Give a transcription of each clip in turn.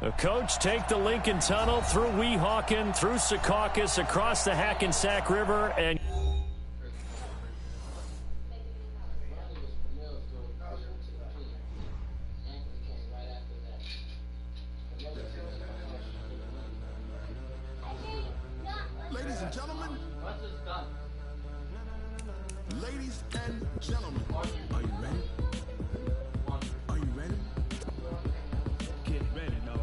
The coach take the Lincoln Tunnel through Weehawken, through Secaucus, across the Hackensack River, and ladies and gentlemen, ladies and gentlemen, are you ready? Are you ready? Get ready, no.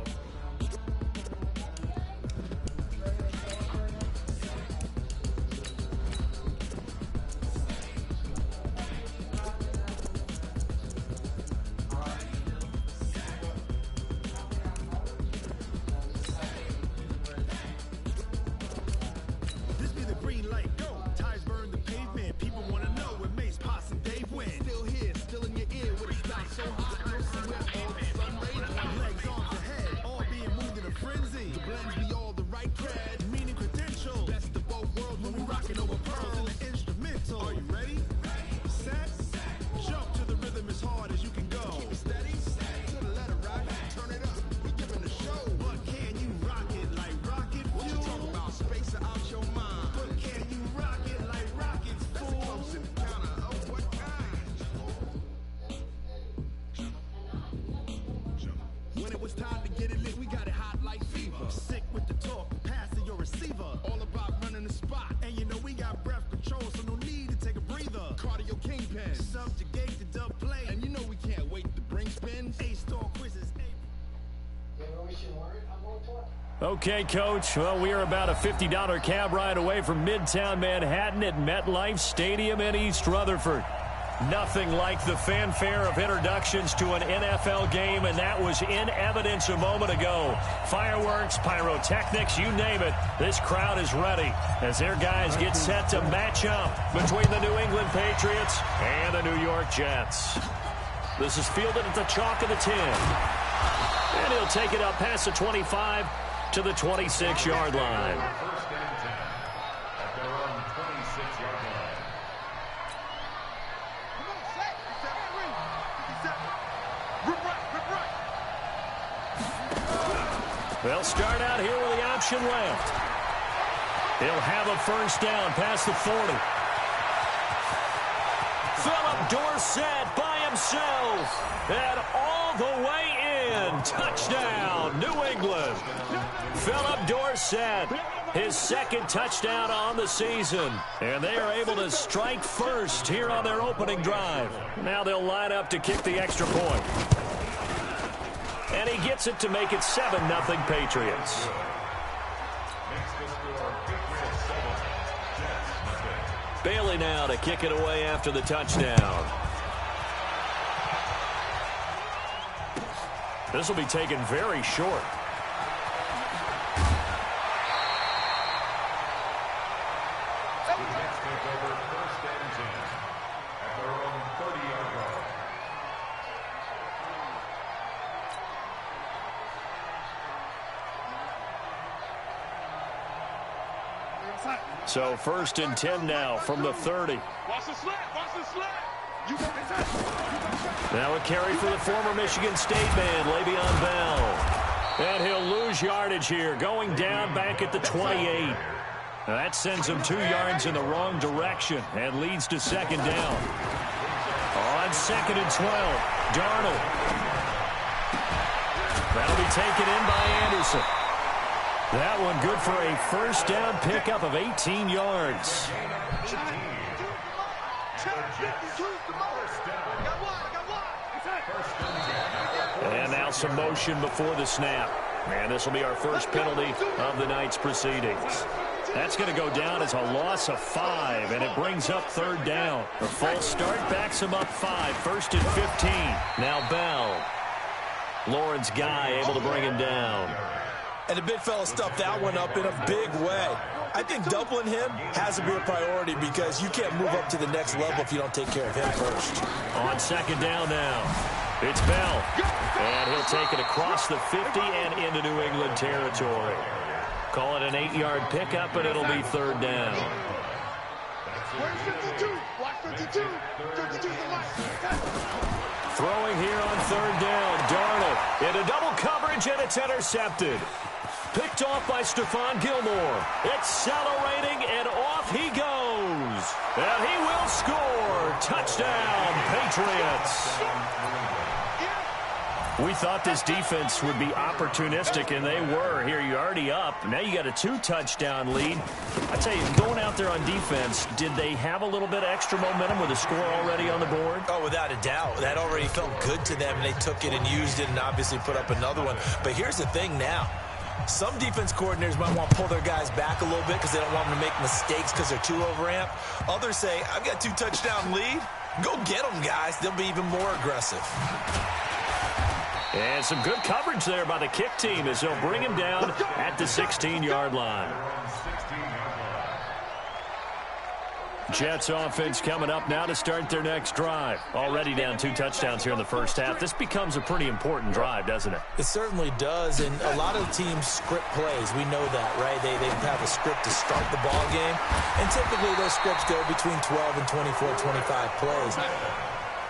This be the green light, go. Tires burn the pavement. People want to know when Mace, Pops, and Dave win. Still here, still in your ear with a stop so hot. You'll see where all the sun rays on. Legs off the head, all being moved in a frenzy. The blends be all the right cred, meaning credentials. Best of both worlds when we rockin' over pearls in the instrumental. Are you ready? Set, jump to the rhythm as hard as you can go. Keep it steady, to the letter right. Turn it up, we giving the show. But can you rock it like rocket fuel? What you talking about, space out your mind? But can you rock it like rockets, fool? That's a close encounter of what kind? When it was time to get it lit, we got it hot like fever. Sick with the talk, passing your receiver. All about running the spot. And you know we got breath control, so no need to take a breather. Cardio kingpin, subjugate the dub play. And you know we can't wait to bring spins. A-star quizzes, okay, Coach. Well, we are about a $50 cab ride away from Midtown Manhattan at MetLife Stadium in East Rutherford. Nothing like the fanfare of introductions to an NFL game, and that was in evidence a moment ago. Fireworks, pyrotechnics, you name it. This crowd is ready as their guys get set to match up between the New England Patriots and the New York Jets. This is fielded at the chalk of the 10. And he'll take it up past the 25 to the 26-yard line. First and 10 at their own 26-yard line. They'll start out here with the option left. He'll have a first down past the 40. Philip Dorsett by himself. And all the way in. Touchdown, New England. Philip Dorsett, his second touchdown on the season. And they are able to strike first here on their opening drive. Now they'll line up to kick the extra point. And he gets it to make it 7-0 Patriots. Bailey now to kick it away after the touchdown. This will be taken very short. So first and 10 now from the 30. Watch the slant. Watch the slant. You got it. Now a carry for the former Michigan State man, Le'Veon Bell. And he'll lose yardage here, going down back at the 28. Now that sends him 2 yards in the wrong direction and leads to second down. On second and 12, Darnold. That'll be taken in by Anderson. That one good for a first down pickup of 18 yards. And now some motion before the snap. And this will be our first penalty of the night's proceedings. That's going to go down as a loss of 5, and it brings up third down. The false start backs him up 5, first and 15. Now Bell. Lawrence Guy able to bring him down. And the big fella stuffed that one up in a big way. I think doubling him has to be a priority because you can't move up to the next level if you don't take care of him first. On second down now, it's Bell. And he'll take it across the 50 and into New England territory. Call it an 8-yard pickup, and it'll be third down. Where's 52? Watch 52. 52's the left. Throwing here on third down. Darnold into double coverage, and it's intercepted. Picked off by Stephon Gilmore. Accelerating, and off he goes. And he will score. Touchdown, Patriots. We thought this defense would be opportunistic, and they were. Here, you're already up. Now you got a 2-touchdown lead. I tell you, going out there on defense, did they have a little bit of extra momentum with a score already on the board? Oh, without a doubt. That already felt good to them, and they took it and used it and obviously put up another one. But here's the thing now. Some defense coordinators might want to pull their guys back a little bit because they don't want them to make mistakes because they're too overamped. Others say, I've got 2-touchdown lead. Go get them, guys. They'll be even more aggressive. And some good coverage there by the kick team as they'll bring him down at the 16-yard line. Jets offense coming up now to start their next drive. Already down 2 touchdowns here in the first half. This becomes a pretty important drive, doesn't it? It certainly does, and a lot of teams script plays. We know that, right? They have a script to start the ball game, and typically those scripts go between 12 and 24, 25 plays.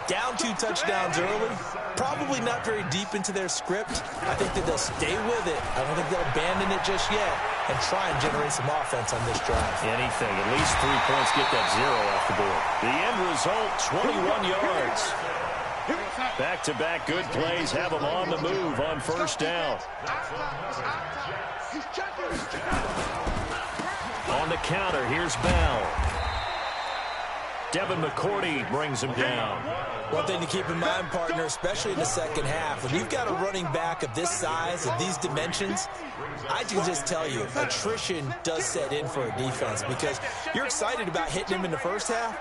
Down 2 touchdowns early, probably not very deep into their script. I think that they'll stay with it. I don't think they'll abandon it just yet and try and generate some offense on this drive. Anything, at least 3 points, get that 0 off the board. The end result, 21 yards. Back-to-back good plays have them on the move on first down. On the counter, here's Bell. Devin McCourty brings him down. One thing to keep in mind, partner, especially in the second half, when you've got a running back of this size, of these dimensions, I can just tell you, attrition does set in for a defense because you're excited about hitting him in the first half,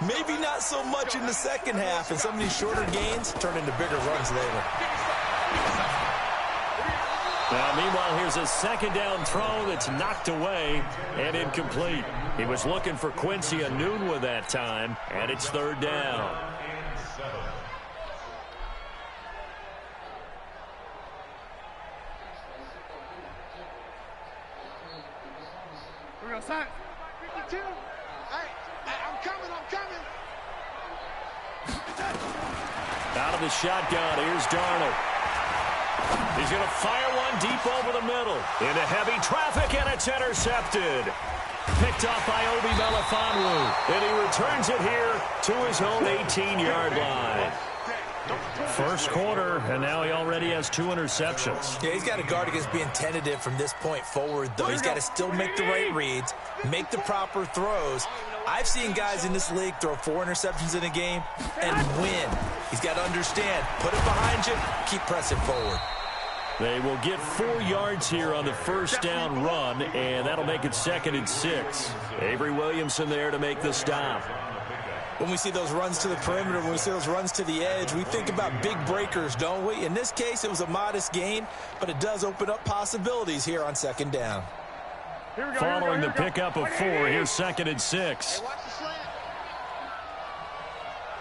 maybe not so much in the second half, and some of these shorter gains turn into bigger runs later. Now, meanwhile, here's a second down throw that's knocked away and incomplete. He was looking for Quincy Enunwa that time, and it's third down. We're going to sign 52. Hey, I'm coming. Out of the shotgun, here's Darnold. He's going to fire one deep over the middle. Into heavy traffic, and it's intercepted. Picked off by Obi Melifonwu. And he returns it here to his own 18-yard line. First quarter, and now he already has 2 interceptions. Yeah, he's got to guard against being tentative from this point forward, though. He's got to still make the right reads, make the proper throws. I've seen guys in this league throw 4 interceptions in a game and win. He's got to understand, put it behind you, keep pressing forward. They will get 4 yards here on the first down run, and that'll make it 2nd and 6. Avery Williamson there to make the stop. When we see those runs to the perimeter, when we see those runs to the edge, we think about big breakers, don't we? In this case, it was a modest gain, but it does open up possibilities here on second down. Following the pickup of 4, here's 2nd and 6. Hey, watch the slant.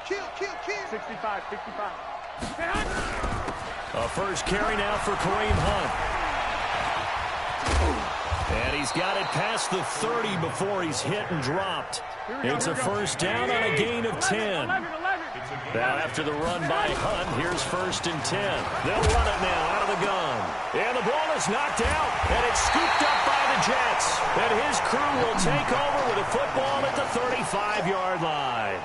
Kill. 65. A first carry now for Kareem Hunt. And he's got it past the 30 before he's hit and dropped. It's a first down on a gain of 10. Now after the run by Hunt, here's 1st and 10. They'll run it now out of the gun. And the ball is knocked out, and it's scooped up by the Jets. And his crew will take over with a football at the 35-yard line.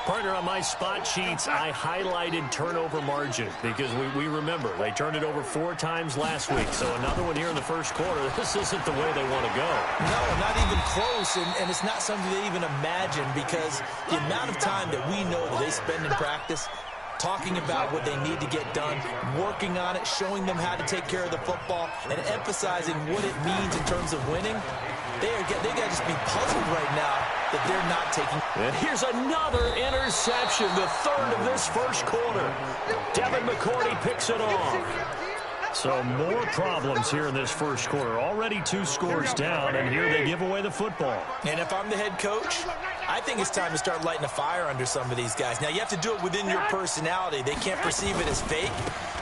Partner, on my spot sheets, I highlighted turnover margin because we remember they turned it over 4 times last week. So another one here in the first quarter. This isn't the way they want to go. No, not even close, and it's not something they even imagine because the amount of time that we know that they spend in practice talking about what they need to get done, working on it, showing them how to take care of the football, and emphasizing what it means in terms of winning. They got to just be puzzled right now that they're not taking. And here's another interception, the 3rd of this first quarter. Devin McCourty picks it off. So more problems here in this first quarter. Already 2 scores down, and here they give away the football. And if I'm the head coach, I think it's time to start lighting a fire under some of these guys. Now, you have to do it within your personality. They can't perceive it as fake.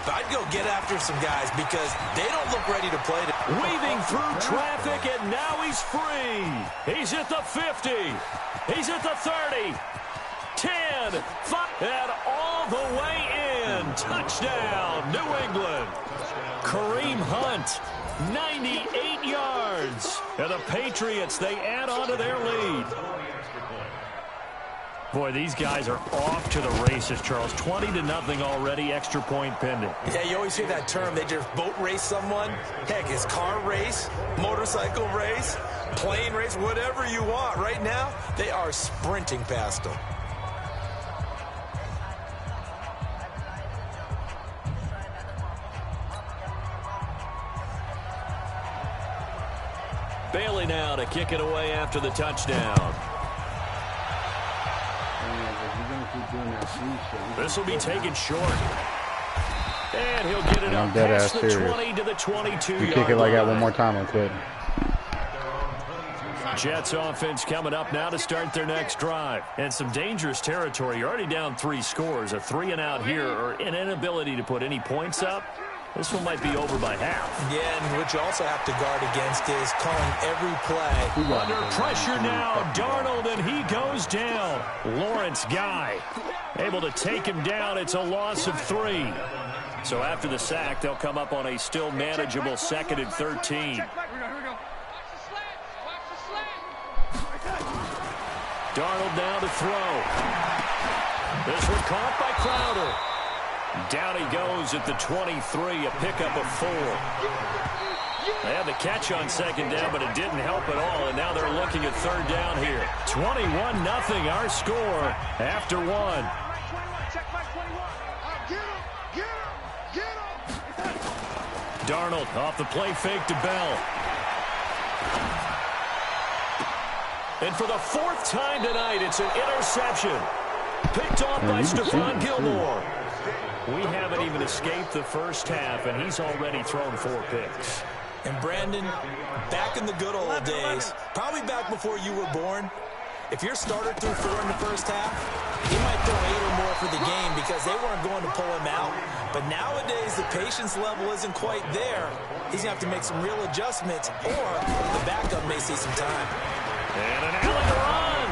But I'd go get after some guys because they don't look ready to play. Weaving through traffic, and now he's free. He's at the 50. He's at the 30. 10, 5, and all the way in. Touchdown, New England. Kareem Hunt, 98 yards. And the Patriots, they add on to their lead. Boy, these guys are off to the races, Charles. 20-0 already, extra point pending. Yeah, you always hear that term. They just boat race someone. Heck, it's car race, motorcycle race, plane race, whatever you want. Right now, they are sprinting past them. Bailey now to kick it away after the touchdown. This will be taken short. And he'll get it up past the 20 to the 22. You kick it like that one more time, I'll quit. Jets offense coming up now to start their next drive. And some dangerous territory. You're already down 3 scores. A 3-and-out here or an inability to put any points up. This one might be over by half. Yeah, and what you also have to guard against is calling every play. Under pressure now, Darnold, and he goes down. Lawrence Guy able to take him down. It's a loss of 3. So after the sack, they'll come up on a still manageable 2nd and 13. Darnold now to throw. This one caught by Crowder. Down he goes at the 23, a pickup of 4. They had the catch on 2nd down, but it didn't help at all, and now they're looking at 3rd down here. 21-0 our score after 1. Darnold off the play fake to Bell. And for the 4th time tonight, it's an interception. Picked off by Stephon Gilmore. We haven't even escaped the first half, and he's already thrown 4 picks. And Brandon, back in the good old days, probably back before you were born, if your starter threw 4 in the first half, he might throw 8 or more for the game because they weren't going to pull him out. But nowadays, the patience level isn't quite there. He's going to have to make some real adjustments, or the backup may see some time. And an alley run.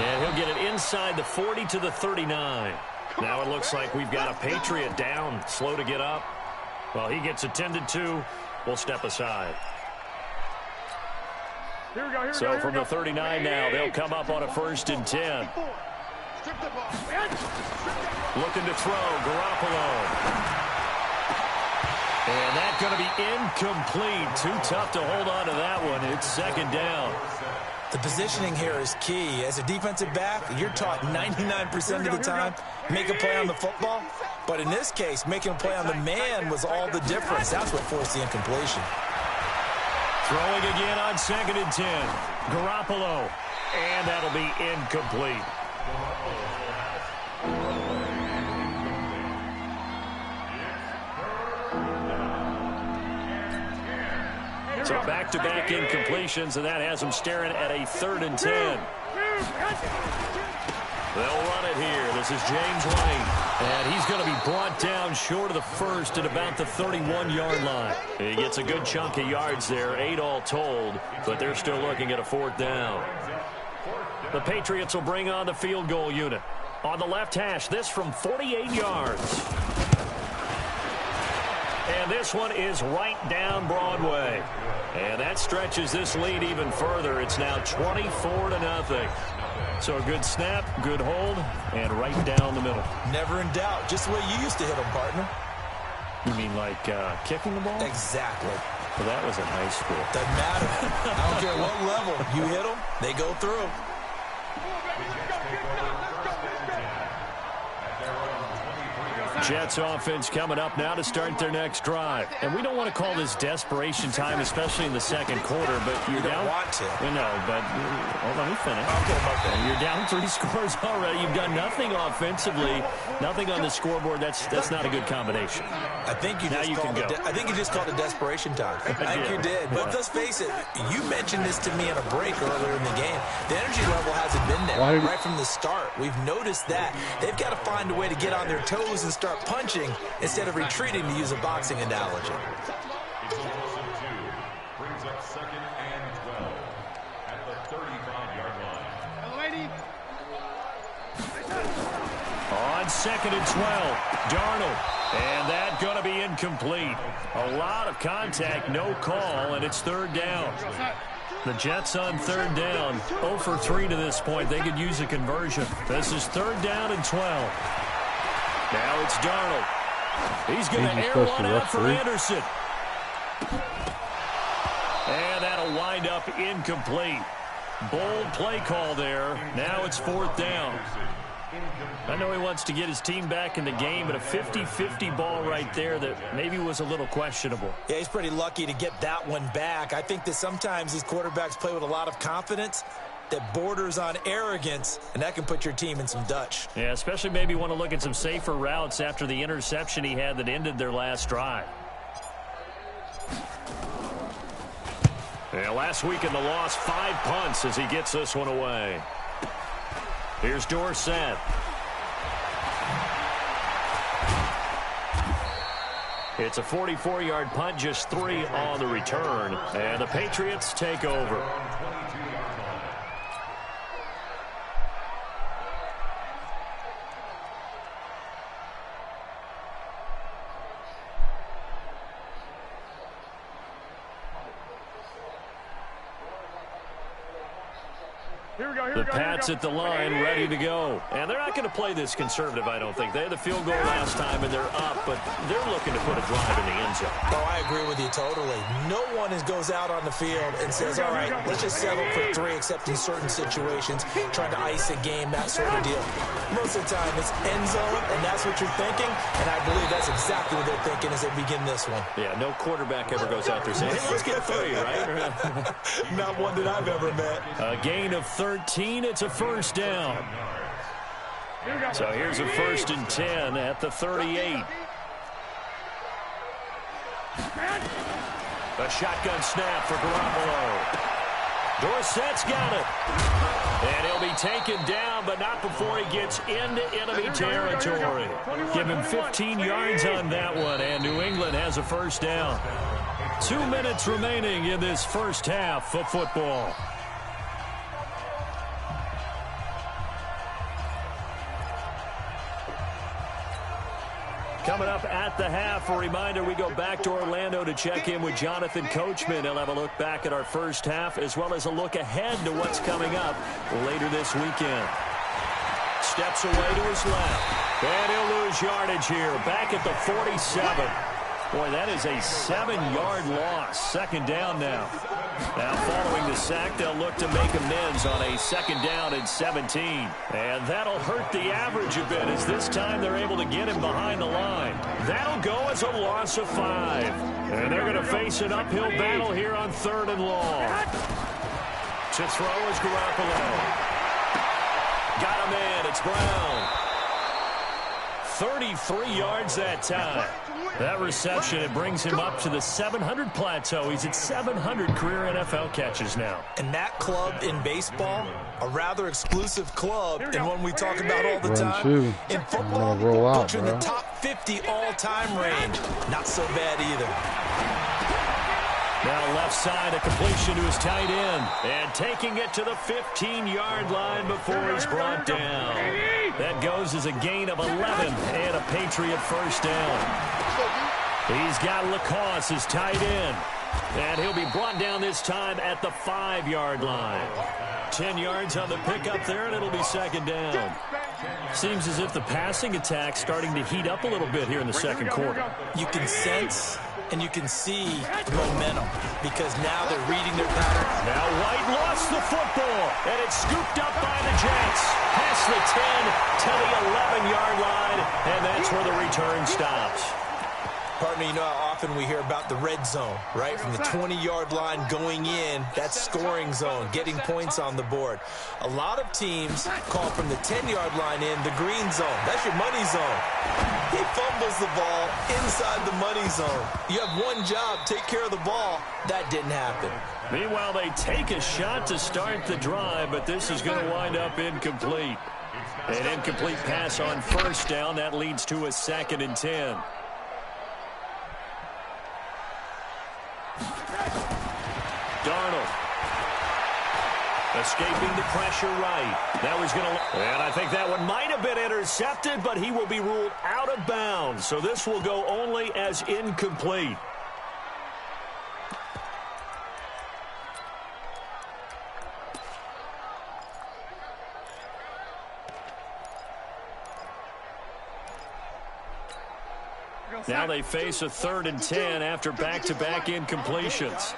And he'll get it inside the 40 to the 39. Now it looks like we've got a Patriot down, slow to get up. Well, he gets attended to. We'll step aside. So from the 39 now, they'll come up on a 1st and 10. Looking to throw, Garoppolo. And that's going to be incomplete. Too tough to hold on to that one. It's 2nd down. The positioning here is key. As a defensive back, you're taught 99% of the time, make a play on the football. But in this case, making a play on the man was all the difference. That's what forced the incompletion. Throwing again on 2nd and 10. Garoppolo. And that'll be incomplete. So back-to-back incompletions, and that has them staring at a 3rd and 10. They'll run it here. This is James White. And he's going to be brought down short of the 1st at about the 31-yard line. He gets a good chunk of yards there, 8 all told, but they're still looking at a 4th down. The Patriots will bring on the field goal unit. On the left hash, this from 48 yards. And this one is right down Broadway. And that stretches this lead even further. It's now 24-0. So a good snap, good hold, and right down the middle. Never in doubt. Just the way you used to hit them, partner. You mean like kicking the ball? Exactly. Well, that was in high school. Doesn't matter. I don't care what level. You hit them, they go through. Jets offense coming up now to start their next drive. And we don't want to call this desperation time, especially in the 2nd quarter, but you're down. You don't want to. No, but let me finish. Okay. You're down 3 scores already. You've done nothing offensively, nothing on the scoreboard. That's not a good combination. I think you just called it desperation time. I think you did. But let's face it, you mentioned this to me in a break earlier in the game. The energy level hasn't been there right from the start. We've noticed that. They've got to find a way to get on their toes and start punching instead of retreating, to use a boxing analogy. Brings up 2nd and 12 at the 35-yard line. 2nd and 12. Darnold. And that going to be incomplete. A lot of contact, no call, and it's 3rd down. The Jets on 3rd down, 0 for 3 to this point. They could use a conversion. This is 3rd down and 12. Now it's Darnold. He's going to air one out for Anderson. And that'll wind up incomplete. Bold play call there. Now it's 4th down. I know he wants to get his team back in the game, but a 50-50 ball right there that maybe was a little questionable. Yeah, he's pretty lucky to get that one back. I think that sometimes these quarterbacks play with a lot of confidence that borders on arrogance, and that can put your team in some Dutch. Yeah, especially maybe want to look at some safer routes after the interception he had that ended their last drive. Yeah, last week in the loss, 5 punts as he gets this one away. Here's Dorsett. It's a 44-yard punt, just 3 on the return. And the Patriots take over. The Pats at the line, ready to go. And they're not going to play this conservative, I don't think. They had the field goal last time, and they're up, but they're looking to put a drive in the end zone. Oh, I agree with you totally. No one goes out on the field and says, all right, let's just settle for 3, except in certain situations, trying to ice a game, that sort of deal. Most of the time, it's end zone, and that's what you're thinking, and I believe that's exactly what they're thinking as they begin this one. Yeah, no quarterback ever goes out there saying, hey, let's get 3, right? Not one that I've ever met. A gain of 13, it's a 1st down. So here's a 1st and 10 at the 38. A shotgun snap for Garoppolo. Dorsett's got it. And he'll be taken down, but not before he gets into enemy territory. Give him 15 yards on that one, and New England has a 1st down. 2 minutes remaining in this first half of football. Coming up at the half, a reminder, we go back to Orlando to check in with Jonathan Coachman. He'll have a look back at our first half as well as a look ahead to what's coming up later this weekend. Steps away to his left. And he'll lose yardage here. Back at the 47. Boy, that is a 7-yard loss. 2nd down now. Now following the sack, they'll look to make amends on a 2nd down and 17. And that'll hurt the average a bit as this time they're able to get him behind the line. That'll go as a loss of 5. And they're going to face an uphill battle here on 3rd and long. To throw is Garoppolo. Got him in. It's Brown. 33 yards that time. That reception, it brings him up to the 700 plateau. He's at 700 career NFL catches now. And that club in baseball, a rather exclusive club, and one we talk about all the time. In football, puts you in the top 50 all-time range. Not so bad either. Now left side, a completion to his tight end. And taking it to the 15-yard line before he's brought down. That goes as a gain of 11 and a Patriot 1st down. He's got Lacoste, his tight end. And he'll be brought down this time at the 5-yard line. 10 yards on the pickup there, and it'll be 2nd down. Seems as if the passing attack's starting to heat up a little bit here in the 2nd quarter. You can sense and you can see momentum because now they're reading their pattern. Now White lost the football, and it's scooped up by the Jets. Past the 10 to the 11-yard line, and that's where the return stops. Partner, you know how often we hear about the red zone, right? From the 20-yard line going in, that's scoring zone, getting points on the board. A lot of teams call from the 10-yard line in the green zone. That's your money zone. He fumbles the ball inside the money zone. You have one job, take care of the ball. That didn't happen. Meanwhile, they take a shot to start the drive, but this is going to wind up incomplete. An incomplete pass on 1st down. That leads to a 2nd and 10. Darnold. A Escaping the pressure right. That was going to... And I think that one might have been intercepted, but he will be ruled out of bounds. So this will go only as incomplete. Now they face a 3rd and 10 after back-to-back incompletions.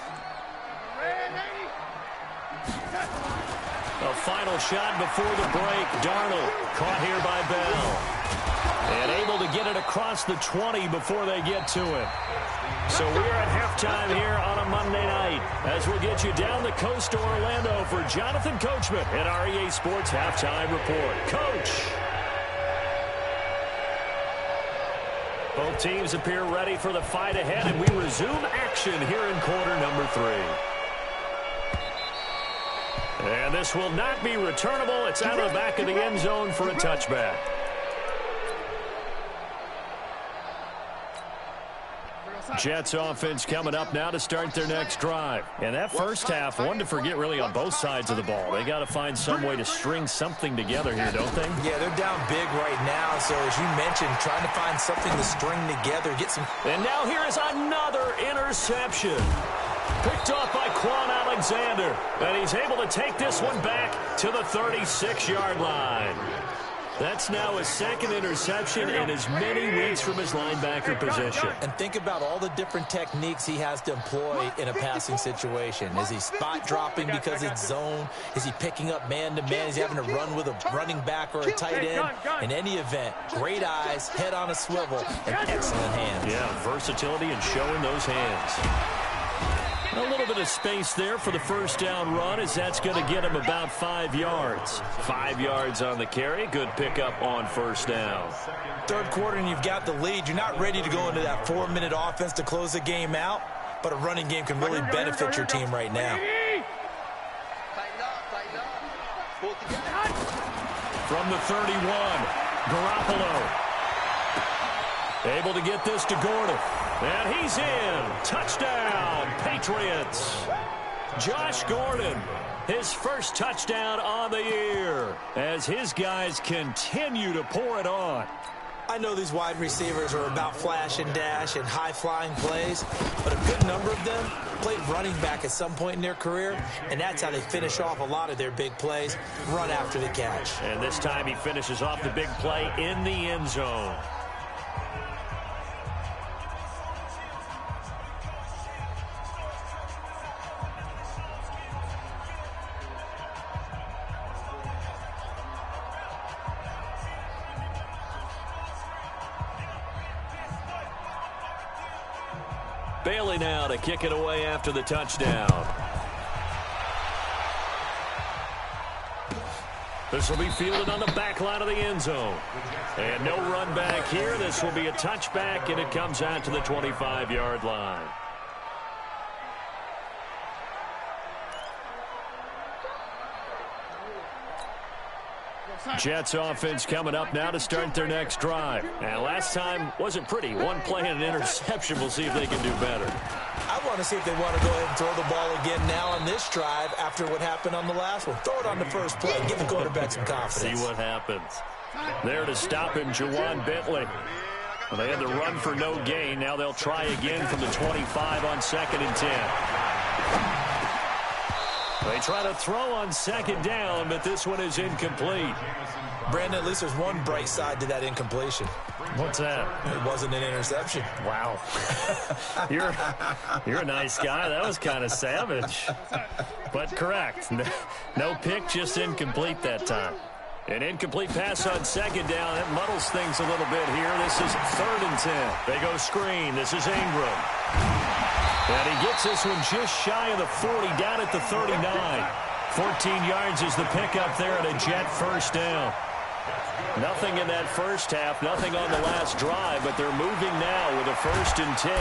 A final shot before the break. Darnold caught here by Bell. And able to get it across the 20 before they get to it. So we're at halftime here on a Monday night as we'll get you down the coast to Orlando for Jonathan Coachman at our EA Sports Halftime Report. Coach! Both teams appear ready for the fight ahead, and we resume action here in quarter number 3. And this will not be returnable. It's out of the back of the end zone for a touchback. Jets offense coming up now to start their next drive. And that first half, one to forget really on both sides of the ball. They got to find some way to string something together here, don't they? Yeah, they're down big right now. So as you mentioned, trying to find something to string together, get some... And now here is another interception. Picked off by Quan Alexander. And he's able to take this one back to the 36-yard line. That's now his 2nd interception in as many weeks from his linebacker position. And think about all the different techniques he has to employ in a passing situation. Is he spot dropping because it's zone? Is he picking up man-to-man? Is he having to run with a running back or a tight end? In any event, great eyes, head on a swivel, and excellent hands. Yeah, versatility and showing those hands. A little bit of space there for the first down run as that's going to get him about 5 yards. 5 yards on the carry. Good pickup on first down. Third quarter and you've got the lead. You're not ready to go into that 4-minute offense to close the game out, but a running game can really benefit your team right now. From the 31, Garoppolo. Able to get this to Gordon. And he's in. Touchdown, Patriots. Josh Gordon, his first touchdown on the year as his guys continue to pour it on. I know these wide receivers are about flash and dash and high-flying plays, but a good number of them played running back at some point in their career, and that's how they finish off a lot of their big plays, run after the catch. And this time he finishes off the big play in the end zone. Bailey now to kick it away after the touchdown. This will be fielded on the back line of the end zone. And no run back here. This will be a touchback, and it comes out to the 25-yard line. Jets offense coming up now to start their next drive. And last time wasn't pretty. One play and an interception. We'll see if they can do better. I want to see if they want to go ahead and throw the ball again now on this drive after what happened on the last one. Throw it on the first play. Give the quarterback some confidence. See what happens. There to stop him, Jawan Bentley. Well, they had to run for no gain. Now they'll try again from the 25 on 2nd and 10. They try to throw on 2nd down, but this one is incomplete. Brandon, at least there's one bright side to that incompletion. What's that? It wasn't an interception. Wow. You're a nice guy. That was kind of savage. But correct. No pick, just incomplete that time. An incomplete pass on 2nd down. That muddles things a little bit here. This is 3rd and 10. They go screen. This is Ingram. And he gets this one just shy of the 40, down at the 39. 14 yards is the pickup there at a Jet first down. Nothing in that first half, nothing on the last drive, but they're moving now with a 1st and 10.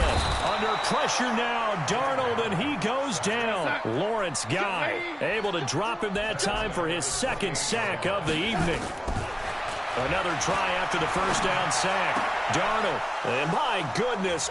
Under pressure now, Darnold, and he goes down. Lawrence Guy able to drop him that time for his 2nd sack of the evening. Another try after the first down sack. Darnold, and my goodness.